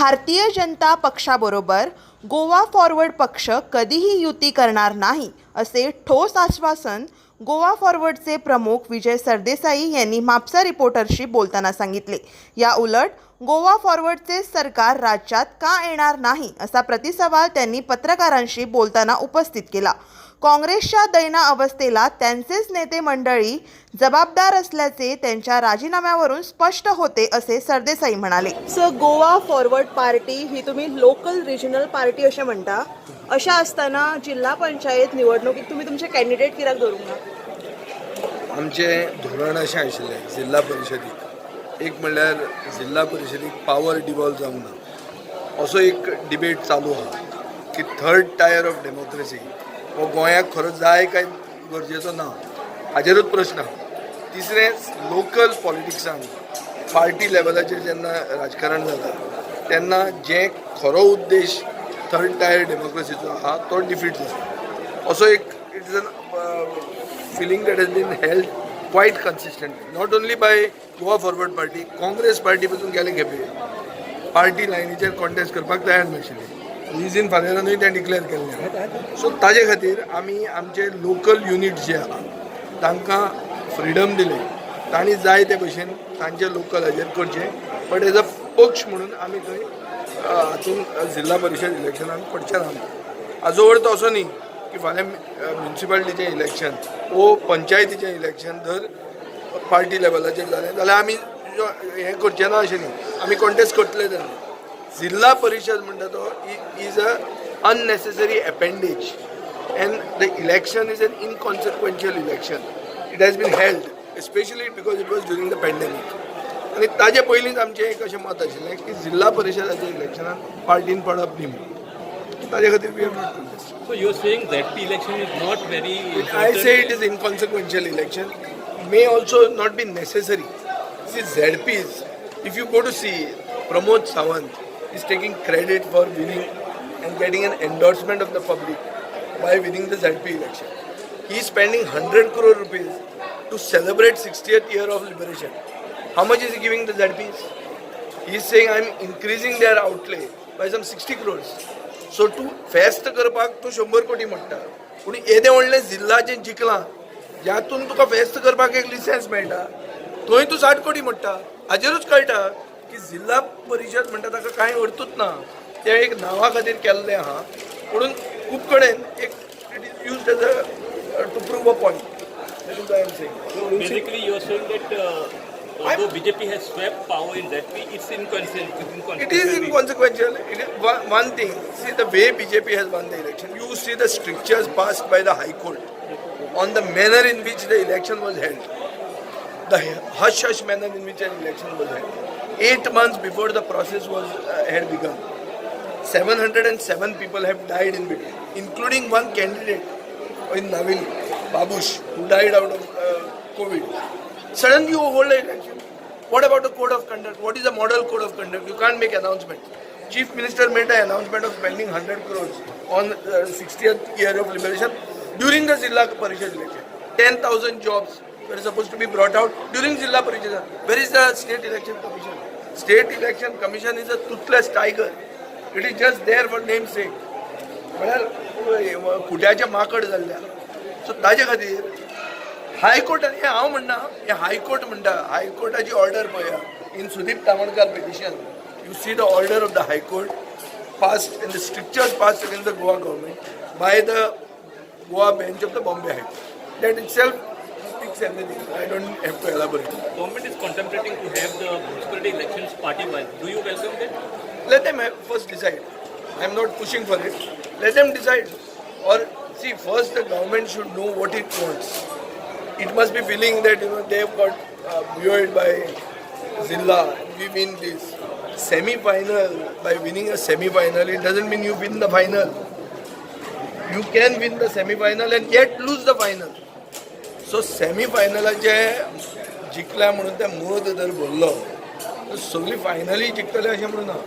भारतीय जनता पक्षाबरोबर गोवा फॉरवर्ड पक्ष कधीही युती करणार नाही असे ठोस आश्वासन गोवा फॉरवर्डचे प्रमुख विजय सरदेसाई यांनी म्हापसा रिपोर्टरशी बोलताना सांगितले। या उलट गोवा फॉरवर्डचे सरकार राज्यात का येणार नाही असा प्रतिसवाल त्यांनी पत्रकारांशी बोलताना उपस्थित केला। काँग्रेसच्या दैना अवस्थेला त्यांचेच नेते मंडळी जबाबदार असल्याचे त्यांच्या राजीनाम्यावरून स्पष्ट होते असे सरदेसाई म्हणाले। सर, गोवा फॉरवर्ड पार्टी ही तुम्ही लोकल रिजनल पार्टी असे म्हणता, अशा असताना जिल्हा पंचायत निवडणुकीत तुम्ही तुमचे कॅन्डिडेट कित्याक दवरूंक ना? आमचे धोरण अशें आशिल्लें जिल्हा परिशदीक एक म्हणल्यार जिल्हा परिशदीक पावर डिवॉल्व जावंक ना असो एक डिबेट चालू आहा की थर्ड टायर ऑफ डेमोक्रेसी हो गोंयाक खरो जाय काय गरजेचो ना हाजेरूच प्रश्न आहा। तिसरें, लोकल पॉलिटिक्सान पार्टी लेवलाचेर जेन्ना राजकारण जाता तेन्ना जे खरो उद्देश थर्ड टायर डेमोक्रेसीचो आहा तो डिफीट जाता असो एक it is an feeling that has been held quite consistently, not only by Goa Forward Party, Congress Party पासून गेले खेपे पार्टी लायनीचेर कॉन्टेस्ट करपाक तयार नाशिल्ले, रिझन फाल्यानूय तें डिक्लेअर केल्लें। सो ताजे खातीर आमी आमचे लोकल युनिट जे आहा तांकां फ्रिडम दिले, तांणी जाय ते भशेन तांचे लोकल हाजेर करचे, बट एज अ पक्ष म्हणून आमी थंय हातूंत जिल्हा परिशद इलेक्शनाक पडचे ना। हाजो अर्थ असो न्ही की फाल्यां म्युनिसिपालिटीचें इलेक्शन वो पंचायतीचें इलेक्शन जर पार्टी लेवलाचेर जालें जाल्यार आमी हें करचें ना अशें न्ही, आमी कॉन्टेस्ट करतले तेन्ना। जिल्हा परिशद म्हणटा तो is a unnecessary appendage and the election is an inconsequential election. It has been held specially because it was during the pandemic, आनी ताजे पयलींच आमचें एक अशें मत आशिल्लें की जिल्हा परिशदाच्या इलेक्शनान पार्टीन पडप न्ही म्हणून, ताजे खातीर we have not contest. So you're saying that the election is not very important? I say it is inconsequential election, may also not be necessary. See, ZPs, if you go to see, Pramod Sawant is taking credit for winning and getting an endorsement of the public by winning the ZP election. He is spending 100 crore rupees to celebrate 60th year of liberation. How much is he giving the ZPs? He is saying I am increasing their outlay by some 60 crores. So तूं फेस्त करपाक तूं 100 कोटी म्हणटा, पूण येदें व्हडलें जिल्लाचें जिखलां ज्यातून तुका फेस्त करपाक एक लिसेंस मेळटा थंय तूं 60 कोटी म्हणटा। हाजेरूच कळटा की जिल्हा परिशद म्हणटा ताका कांय अर्थूच ना, तें एक नांवा खातीर केल्लें आहा, म्हणून खूब कडेन एक it is used as a to prove a point. That is why I am saying. Basically, you're saying that although BJP has swept power in ZP, it's inconsequential. It is inconsequential. It is one thing. See the way BJP has won the election. You see the strictures passed by the High Court on the manner in which the election was held. The hush-hush manner in which an election was held. 8 months before the process had begun, 707 people have died in between, including one candidate in Navili, Babush, who died out of COVID. Suddenly you hold an election. What about the code of conduct? What is the model code of conduct? You can't make announcements. Chief Minister made an announcement of spending 100 crores on 60th year of liberation during the Zilla Parishad election. 10,000 jobs were supposed to be brought out during Zilla Parishad. Where is the State Election Commission? State Election Commission is a toothless tiger. It is just there for name's sake. म्हळ्यार खुट्याचे माकड जाल्ल्या। So ताजे खातीर हायकोर्टान हें हांव म्हणना, हें high court म्हणटा, हायकोर्टाची ऑर्डर पळया in Sudeep Tamankar petition, you see the order of the high court passed in the strictures passed against the Goa government by the Goa bench of the Bombay high court. That itself speaks everything. I don't have to elaborate. Government is contemplating to have the municipality elections party-wise. Do you welcome that? Let them first decide. I am not pushing for it. Let them decide. Or see, first the government should know what it wants. It must be feeling that they have got buoyed by Zilla. We win this semi-final. By winning a semi-final, it doesn't mean you win the final. You can win the semi-final and yet lose the final. So semi-finalaचे जिखल्या म्हणून ते मत जर बोललो तर सगळी finally जिखतले अशें म्हणून ना।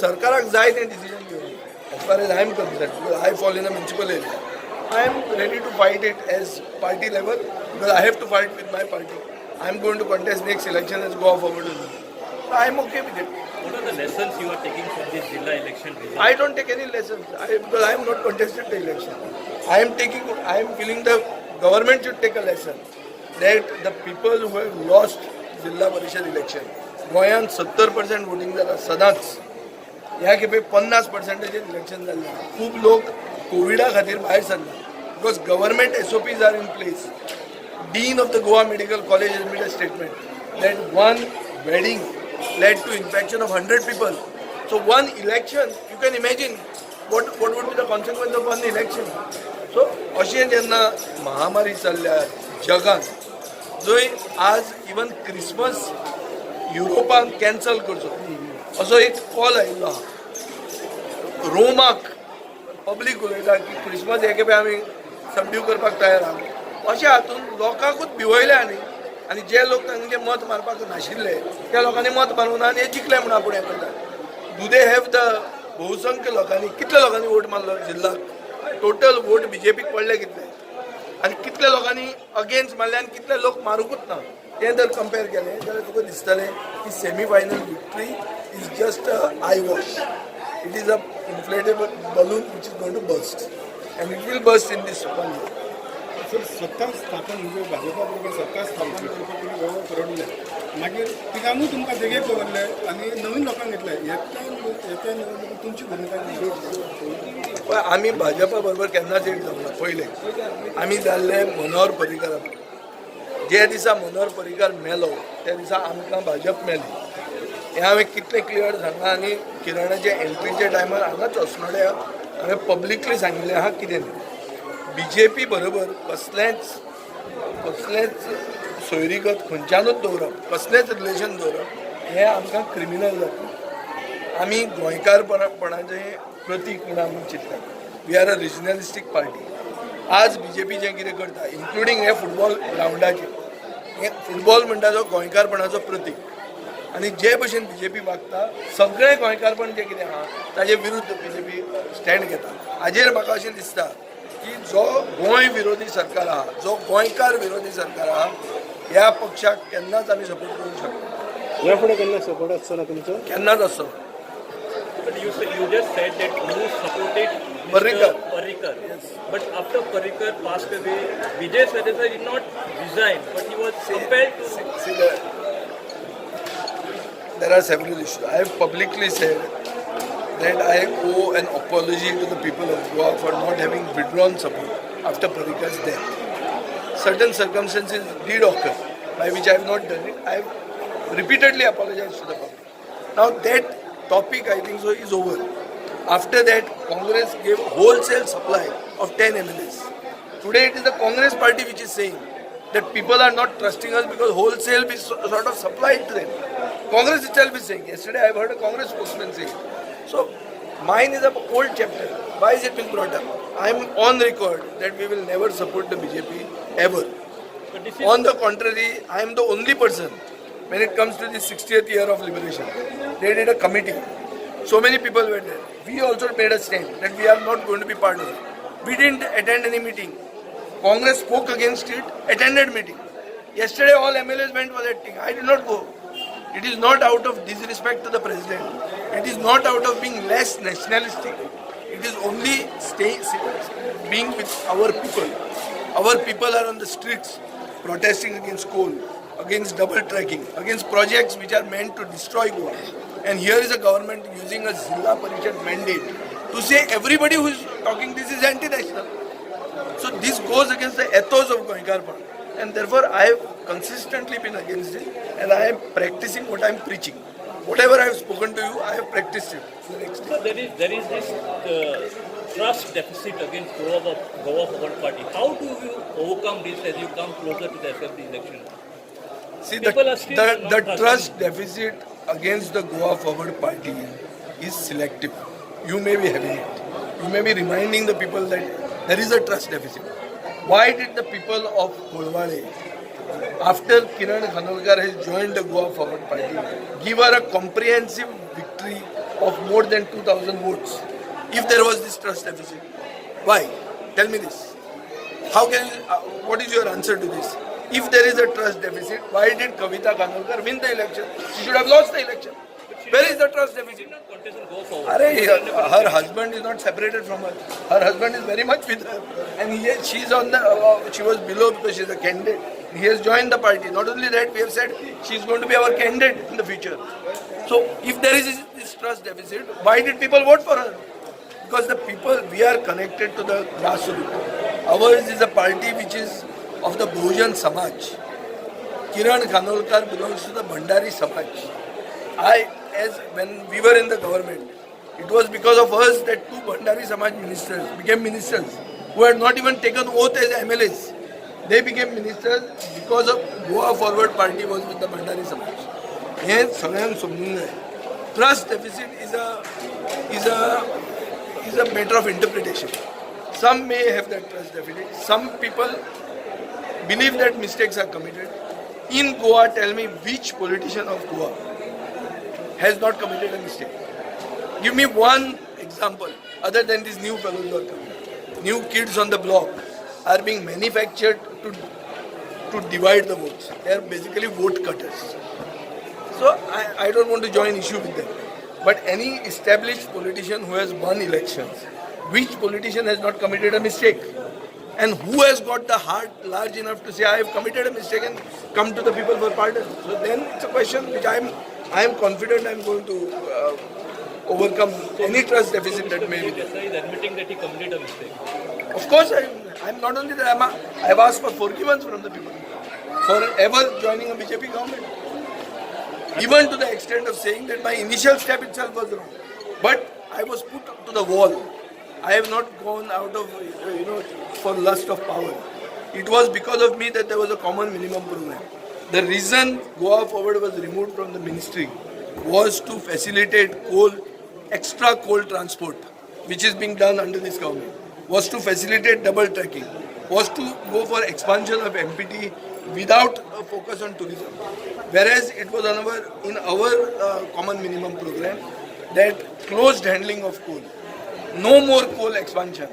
सरकाराक जाय तें डिसिजन घेवंक, as far as I am concern, I fall in a municipal area. I am ready to fight it as party level because I have to fight with my party. I am going to contest next election as Goa Forward. I am okay with it. What are the lessons you are taking from this Zilla election result? I don't take any lessons because I am not contested the election. I am feeling the government should take a lesson that the people who have lost Zilla Parishad election, गोंयांत 70% voting जालां सदांच. ह्या खेपे 50% election जाल्लें. खूब लोक कोविडा खातीर भायर सरला because government SOPs are in place. Dean of the Goa Medical College has made a statement that one wedding led to infection of 100 people. So one election, you can imagine what would be the consequence of one election. So अशें जेन्ना महामारी चल्ल्या जगान, जंय आज even Christmas युरोपान cancel करचो असो एक कॉल आयिल्लो आहा. रोमाक पब्लीक उलयता की क्रिसमस हे खेपे आमी सबड्यू करपाक तयार आहा. अशें हातून लोकांकूच भिवयले आनी जे लोक तांचे मत मारपाक नाशिल्ले त्या लोकांनी मत मारून आनी हे जिखले म्हणून आपूण हें करता. डू दे हॅव द बहुसंख्य लोकांनी कितल्या लोकांनी वोट मारलो जिल्ल्याक? टोटल वोट BJPक पडले कितले आनी कितल्या लोकांनी अगेन्स्ट मारले आनी कितले लोक मारूंकूच ना. तें जर कंपेर केलें जाल्यार तुका दिसतलें की semi final victory is just a eye wash. It is a inflatable balloon which is going to bust and it will bust in this 1 year. सर सत्ता स्थापन म्हणजे भाजपा बरोबर सत्ता स्थापन करपाक तुमी गोवा परवडले मागीर तिगांपूय तुमकां देगेर दवरले आनी नवीन लोकांक घेतले. येत्या निवडणुकीत तुमची भुमिका कितें? पण आमी भाजपा बरोबर केन्नाच एक जावना. पयलें आमी जाल्ले मनोहर पर्रीकारा. जे दिसा मनोहर पर्रीकार मेलो त्या दिसा आमकां भाजप मेली. हें हांवें कितलें क्लियर सांगलां आनी किरणाच्या एंट्रीच्या टायमार हांगाच osnodea हांवें पब्लिकली सांगिल्लें आहा कितें न्ही. BJP बरोबर कसलेंच सोयरीगत खंयच्यानूच दवरप, कसलेंच रिलेशन दवरप हें आमकां क्रिमिनल जाता. आमी गोंयकारपणाचें प्रतीक म्हणून आमी चिंतता. We are a regionalistic party. आज BJP जें कितें करता इन्क्लुडींग हे फुटबॉल ग्रावंडाचेर, हें फुटबॉल म्हणटा तो गोंयकारपणाचो प्रतीक. आनी जे भशेन BJP वागता सगळें गोंयकारपण जें कितें आहा ताजे विरुद्ध BJP स्टँड घेता. हाजेर म्हाका अशें दिसता की जो गोंय विरोधी सरकार आहा, जो गोंयकार विरोधी सरकार आहा, ह्या पक्षाक केन्नाच आमी सपोर्ट करूंक शकना. ह्या फुडें केन्ना सपोर्ट आसचो ना तुमचो? केन्नाच आसचो. But you just said that you supported Mr. Parrikar. Parrikar. Yes. But after Parrikar passed away, Vijay Sardesai did not resign, but he was compelled to. See, there are several issues. I have publicly said that I owe an apology to the people of Goa for not having withdrawn support after Parrikar's death. Certain circumstances did occur by which I have not done it. I have repeatedly apologized to the public. Now that topic I think so is over. After that, Congress gave wholesale supply of 10 MLAs. Today it is the Congress party which is saying that people are not trusting us because wholesale is sort of supplied to them. Congress itself is saying. Yesterday I have heard a Congress spokesman say. So mine is an old chapter. Why is it being brought up? I am on record that we will never support the BJP ever. On the contrary, I am the only person when it comes to the 60th year of liberation. They did a committee. So many people were there. We also made a stand that we are not going to be part of it. We didn't attend any meeting. Congress spoke against it, attended meeting. Yesterday all MLAs went for that thing. I did not go. It is not out of disrespect to the president. It is not out of being less nationalistic. It is only being with our people. Our people are on the streets protesting against coal, against double tracking, against projects which are meant to destroy Goa. And here is a government using a Zilla Parishad mandate to say everybody who is talking this is anti-national. So this goes against the ethos of Goinkarpan. And therefore I have consistently been against it and I am practicing what I am preaching. Whatever I have spoken to you, I have practiced it. So there is this trust deficit against Goa Forward Party. How do you overcome this as you come closer to the assembly election? See, People are still not the trusting. trust deficit against the Goa Forward Party is selective. You may be having it. You may be reminding the people that there is a trust deficit. Why did the people of Kolwale, after Kiran Khanolkar has joined the Goa Forward Party, give her a comprehensive victory of more than 2,000 votes if there was this trust deficit? Why? Tell me this. How can you, what is your answer to this? If there is a trust deficit, why did Kavita Kanolkar win the election? She should have lost the election. Where is the trust deficit? Contest will go forward. Her husband is not separated from her. Her husband is very much with her, and she's on the. She was below because she's a candidate. He has joined the party. Not only that, we have said she's going to be our candidate in the future. So, if there is this trust deficit, why did people vote for her? Because the people, we are connected to the grassroots. Ours is a party which is of the Bahujan Samaj. Kiran Khanolkar belongs to the Bhandari Samaj. When we were in the government, it was because of us that two Bhandari Samaj ministers became ministers who had not even taken oath as MLAs. They became ministers because of Goa Forward Party was with the Bhandari Samaj. हे सगळ्यांक समजूंक जाय. Trust deficit is a matter of interpretation. Some may have that trust deficit. Some people believe that mistakes are committed. In Goa, tell me which politician of Goa has not committed a mistake? Give me one example other than these new fellows who are coming. New kids on the block are being manufactured to divide the votes. They are basically vote cutters. So I don't want to join issue with them. But any established politician who has won elections, which politician has not committed a mistake? And who has got the heart large enough to say, I have committed a mistake and come to the people for pardon? So then it's a question which I am confident I am going to overcome any trust deficit that may be there. Desai is admitting that he committed a mistake. Of course, I am not only that, I have asked for forgiveness from the people for ever joining a BJP government. Even to the extent of saying that my initial step itself was wrong. But I was put to the wall. I have not gone out of, for lust of power. It was because of me that there was a common minimum program. The reason Goa Forward was removed from the ministry was to facilitate extra coal transport, which is being done under this government, was to facilitate double tracking, was to go for expansion of MPT without a focus on tourism. Whereas it was in our common minimum program that closed handling of coal, no more coal expansion,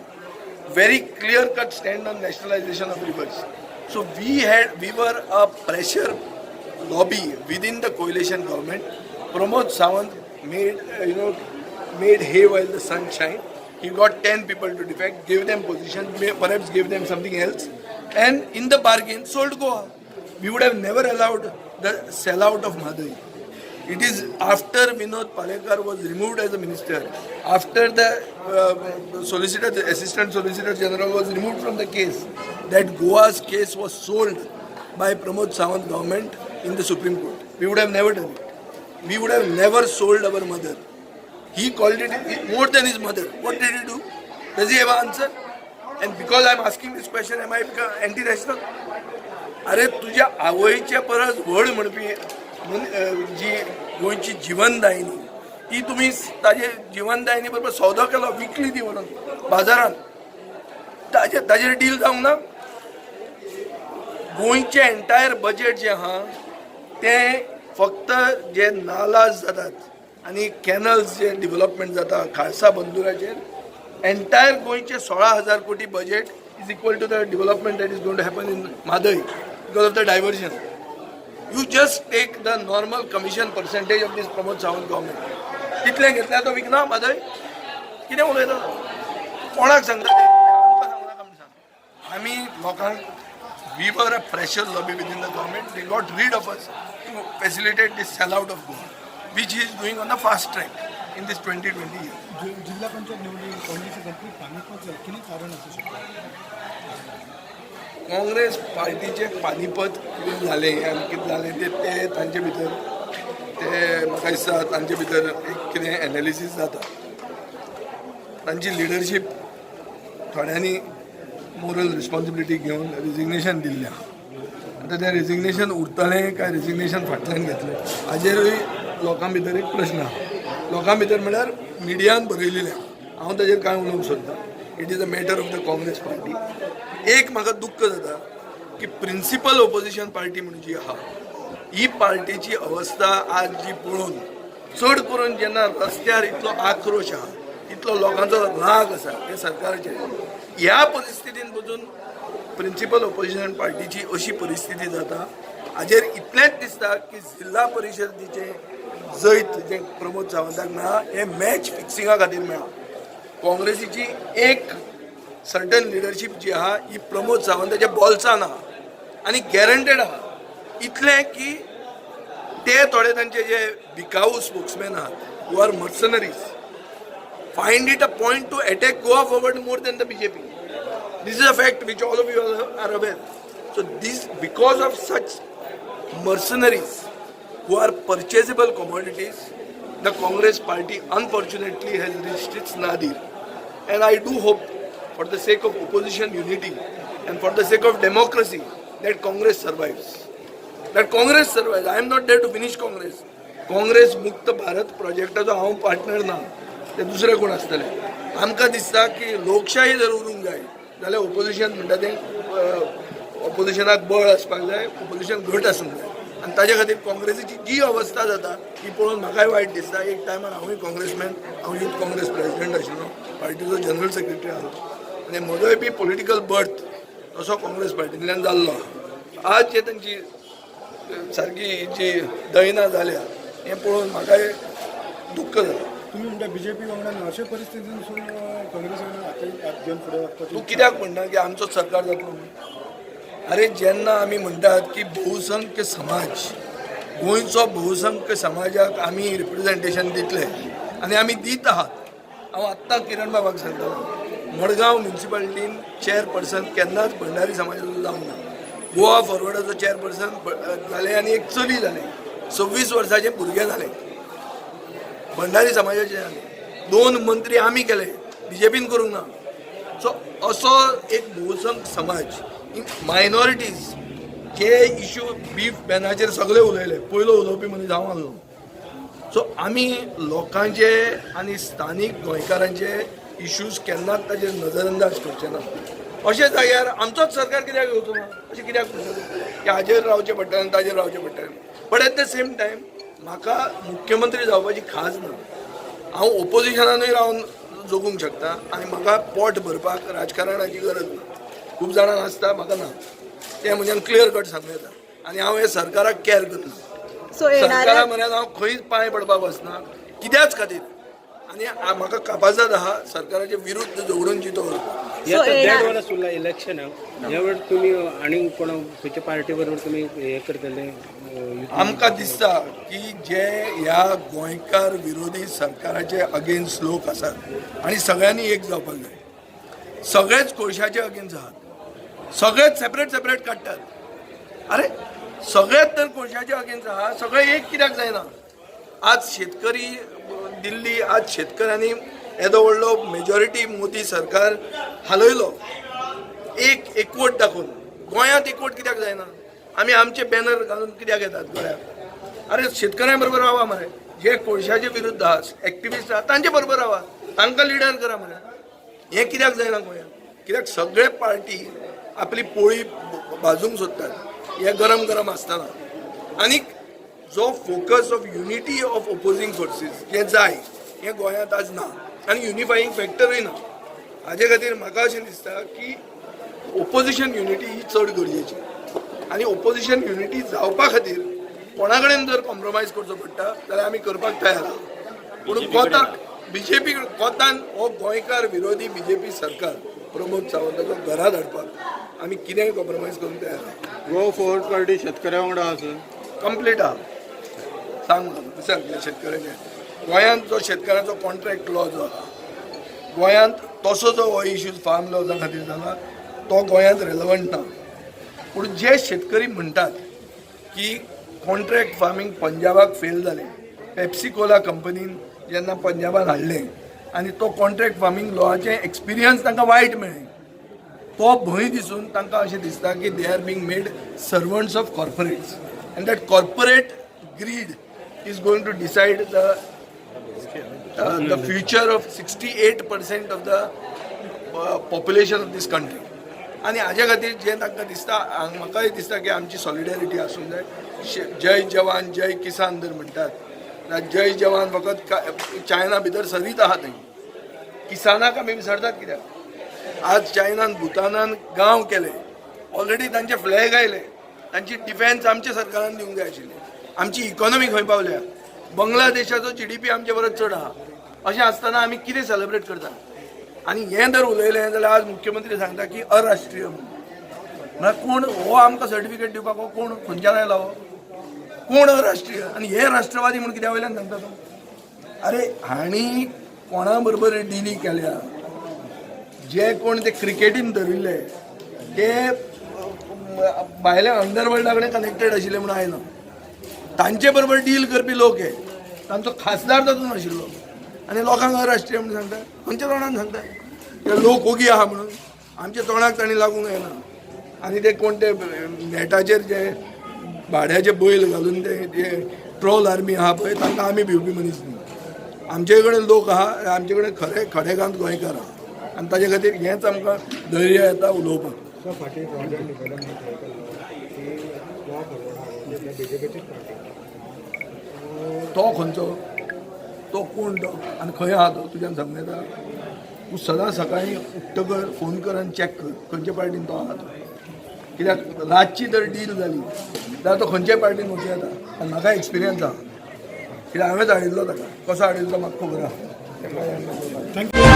very clear-cut stand on nationalization of rivers. So we were a pressure lobby within the coalition government. Pramod Sawant made hay while the sun shined. He got 10 people to defect, gave them position, perhaps gave them something else, and in the bargain sold Goa. We would have never allowed the sellout of Madhai. It is after Vinod Palekar was removed as a minister, after the Assistant Solicitor General was removed from the case, that Goa's case was sold by Pramod Sawant government in the Supreme Court. We would have never done it. We would have never sold our mother. He called it more than his mother. What did he do? Does he have an answer? And because I am asking this question, am I anti-rational? अरे तुझ्या आवयच्या परस व्हड म्हणपी जी गोंयची जिवनदायिनी ती तुम्ही ताजे जिवनदायिनी बरोबर सौदा केलो विकली ती म्हणून बाजारात ताजेर डील जावंक ना. गोंयचें एंटायर बजेट जें आहा तें फक्त जे नालाज जातात आनी कॅनल्स जे डेव्हलपमेंट जाता खालसा बंदुराचेर एंटायर गोंयचे 16,000 कोटी budget is equal to the development that is going to happen in Madhai because of the diversion. You just take the normal commission percentage of this Pramod Sawant government. कितले घेतल्या तो विकना Madhai? कितें उलयता? कोणाक सांगता ते? आमकां सांगू नाका म्हण सांग. आमी लोकांक we were a pressure lobby within the government. They got rid of us to facilitate this sellout of Goa, which he is doing on the fast track in this 2020 year. जिल्हा पंचायत निवडणूक काँग्रेसची जातली पानिपत कितें कारण आसूं शकता? काँग्रेस पार्टीचे पानिपत कितें जालें आनी कितें जालें ते तांचे भितर ते म्हाका दिसता तांचे भितर एक कितें एनालिसीस जाता. तांची लिडरशीप थोड्यांनी मोरल रिस्पॉन्सिबिलिटी घेवन रिजिग्नेशन दिल्लें आहा. आतां तें रिजिग्नेशन उरतलें काय रिजिग्नेशन फाटल्यान घेतलें हाजेरूय लोकां भितर एक प्रश्न आहा. लोकां भितर म्हळ्यार मिडियान बरयलेलें हांव ताजेर कांय उलोवंक सोदना. It is a matter of the Congress party. एक म्हाका दुख्ख जाता की प्रिंसिपल ऑपोजिशन पार्टी म्हणून जी आहा ही पार्टीची अवस्था आज जी पळोवन चड करून जेन्ना रस्त्यार इतलो आक्रोश आहा इतलो लोकांचो राग आसा हे सरकाराचेर ह्या परिस्थितीन पसून प्रिन्सिपल ऑपोजिशन पार्टीची अशी परिस्थिती जाता हाजेर इतलेंच दिसता की जिल्हा परिशदेचे जैत जे प्रमोद सावंताक मेळ्ळा हे मॅच फिक्सिंगा खातीर मेळ्ळा. काँग्रेसीची एक सर्टन लिडरशीप जी आहा ही प्रमोद सावंताच्या बॉल्सान आहा आनी गॅरंटेड आहा इतलें की ते थोडे तांचे जे बिकाऊ स्पोक्समॅन आहात who are mercenaries find it a point to attack Goa forward more than the BJP. This is a fact which all of you are aware. So this, because of such mercenaries who are purchasable commodities, the Congress party unfortunately has reached its nadir. And I do hope, for the sake of opposition unity and for the sake of democracy, that Congress survives. That Congress survives. I am not there to finish Congress. Congress Mukt Bharat projectaचो हांव partner ना. ते दुसरे कोण आसतले. आमकां दिसता की लोकशाही जर उरूंक जाय जाल्यार ऑपोजिशन म्हणटा तें ऑपोजिशनाक बळ आसपाक जाय, ऑपोजिशन घट आसूंक जाय आनी ताजे खातीर काँग्रेसीची जी अवस्था जाता ती पळोवन म्हाकाय वायट दिसता. एक टायमार हांवूय काँग्रेसमॅन, हांव यूथ काँग्रेस प्रेसिडेंट आशिल्लो, पार्टीचो जनरल सेक्रेटरी आसलो आनी म्हजोय बी पॉलिटिकल बर्थ तसो काँग्रेस पार्टींतल्यान जाल्लो आहा. आज जे तांची सारकी जी दयना जाल्या हें पळोवन म्हाकाय दुख्ख जाता. तुम्ही म्हणटा बीजेपी वांगडा अशा परिस्थितींसून काँग्रेस हात घेवन फुडें वचपाची तूं कित्याक म्हणटा की आमचोच सरकार जातलो म्हणून? अरे जेन्ना आमी म्हणटात की बहुसंख्य समाज, गोंयचो बहुसंख्य समाजाक आमी रिप्रेझेंटेशन दितले आनी आमी दीत आहात. हांव आत्तां किरण बाबाक सांगतालो मडगांव म्युनिसिपालिटीन चेअरपर्सन केन्नाच भंडारी समाजाचो जावंक ना. गोवा फॉरवर्डाचो चेअरपर्सन जाले आनी एक चली जालें, 26 वर्साचें भुरगें जालें, भंडारी समाजाचे जाले. 2 मंत्री आमी केले, बीजेपीन करूंक ना. सो असो एक बहुसंख्य समाज, मायनॉरिटीज जे इश्यू बीफ बॅनाचेर सगळे उलयले, पयलो उलोवपी मनीस हांव आसलो. सो आमी लोकांचे आनी स्थानीक गोंयकारांचे इश्यूज केन्नाच ताचेर नजरअंदाज करचे ना. अशे जाग्यार आमचोच सरकार कित्याक येवचो ना अशें कित्याक म्हणटा की हाजेर रावचें पडटलें ताजेर रावचें पडटलें. But at the same time म्हाका मुख्यमंत्री जावपाची खाज ना. हांव ओपोजिशनानूय रावन जगूंक शकता आनी म्हाका पोट भरपाक राजकारणाची गरज ना. खूब जाणांक आसता, म्हाका ना. तें म्हज्यान क्लियर कट सांगूं येता आनी हांव हे सरकाराक कॅर करना. सरकारा म्हऱ्यान हांव खंयच पांय पडपाक वचना कित्याच खातीर. आनी म्हाका कापाजत आहा सरकाराचे विरुद्ध झगडून जितो करपाक. याचा देड वर्स उरला इलेक्शन. ह्या वेळेस तुम्ही आणि कोणा खंयच्या पार्टी बरोबर तुम्ही हे करतले? आमकां दिसता की जे ह्या गोंयकार विरोधी सरकाराचे अगेन्स्ट लोक आसात आनी सगळ्यांनी एक जावपाक जाय. सगळेच कोळशाचे अगेन्स्ट आहात, सगळेच सेपरेट काडटात. अरे सगळेच तर कोळशाचे अगेन्स्ट आहात, सगळे एक कित्याक जायना? आज शेतकरी दिल्ली, आज शेतकऱ्यांनी येदो व्हडलो मेजॉरिटी मोदी सरकार हालयलो एकवट दाखोवन. गोंयांत एकवट कित्याक जायना? आमी आमचे बॅनर घालून कित्याक येतात गोंयांत? अरे शेतकऱ्यां बरोबर रावा मरे. जे कोळशाचे विरुद्ध आहात, एक्टिविस्ट आहात, तांचे बरोबर रावा, तांकां लिडर करा मरे. हें कित्याक जायना गोंयांत? कित्याक सगळे पार्टी आपली पोळी भाजूंक सोदतात हे गरम गरम आसतना. आनीक जो focus of unity of opposing forces हें जाय हें गोंयांत आज ना आनी युनिफायींग फॅक्टरूय ना. हाजे खातीर म्हाका अशें दिसता की ओपोजिशन युनिटी ही चड गरजेची आनी ओपोजिशन युनिटी जावपा खातीर कोणा कडेन जर कॉम्प्रोमायज करचो पडटा जाल्यार आमी करपाक तयार आहा. पूण कोताक बीजेपी कोतान हो गोंयकार विरोधी बीजेपी सरकार प्रमोद सावंताचो घरा धाडपाक आमी कितेंय कॉम्प्रोमायज करूंक तयार आहा. गोवा फॉरवर्ड पार्टी शेतकऱ्यां वांगडा आसा, कंप्लीट आहा. सांग विचार शेतकऱ्याचे गोंयांत जो शेतकऱ्याचो कॉन्ट्रॅक्ट लॉ जो आहा गोंयांत तसो जो हो इश्यूज फार्म लॉजा खातीर जाला तो गोंयांत रेलवंट ना. पूण जे शेतकरी म्हणटात की कॉन्ट्रॅक्ट फार्मींग पंजाबाक फेल जालें, पेप्सिकोला कंपनीन जेन्ना पंजाबान हाडलें आनी तो कॉन्ट्रॅक्ट फार्मींग लॉचे एक्सपिरियन्स तांकां वायट मेळ्ळें, तो भंय दिसून तांकां अशें दिसता की they are being made servants of corporates end that corporate greed is going to decide the future of 68% of the population of this country. आणि हाजे खातीर जे तांकां दिसता, म्हाकाय दिसता की आमची सॉलिडेरिटी आसूंक जाय. जय जवान जय किसान जर म्हणटात, जय जवान फकत चायना भितर सरीत आहा थंय, किसानाक आमी विसरतात कित्याक? आज चायनान भुतानान गांव केले ऑलरेडी तांचे फ्लॅग आयले, तांची डिफेन्स आमच्या सरकारान दिवंक जाय आशिल्ली, आमची इकॉनॉमी खंय पावल्या, बांगलादेशाचो GDP आमचे परस चड आहा, अशें आसतना आमी कितें सेलिब्रेट करता? आनी हें जर उलयलें जाल्यार आज मुख्यमंत्री सांगता की अराष्ट्रीय म्हणून. म्हळ्यार कोण हो आमकां सर्टिफिकेट दिवपाक हो कोण खंयच्यान आयला हो? कोण अराष्ट्रीय? आनी हे राष्ट्रवादी म्हणून कित्या वयल्यान सांगता तो? अरे हांणी कोणा बरोबर डिली केल्या, जे कोण ते क्रिकेटीन धरिल्ले ते भायल्या अंडरवर्ल्डा कडेन कनेक्टेड आशिल्ले म्हणून आयना, तांचे बरोबर डील करपी लोक हे, तांचो खासदार तातूंत आशिल्लो आनी लोकांक अराष्ट्रीय म्हणून सांगता. खंयच्या तोंडान सांगता? ते लोक ओगी आहा म्हणून आमच्या तोंडाक तांणी लागूंक येना. आनी ते कोण ते नेटाचेर जे भाड्याचे बैल घालून ते जे ट्रोल आर्मी आहा पळय तांकां आमी भिवपी मनीस न्ही. आमचे कडेन लोक आहा, आमचे कडेन खरे खडेगांत गोंयकार आहा आनी ताजे खातीर हेंच आमकां धैर्य येता उलोवपाक. तो खंयचो? तो कोण तो आनी खंय आहा तो? तुज्यान सांगूं येता? तूं सदां सकाळीं उठ्ठकर फोन कर आनी चॅक कर खंयच्या पार्टीन तो आहा तो. कित्याक रातची जर डील जाली जाल्यार तो खंयच्याय पार्टीन वचूं येता. आनी म्हाका एक्सपिरियन्स आहा, कित्याक हांवेंच हाडिल्लो ताका. कसो हाडिल्लो म्हाका खबर आहा. थँक्यू.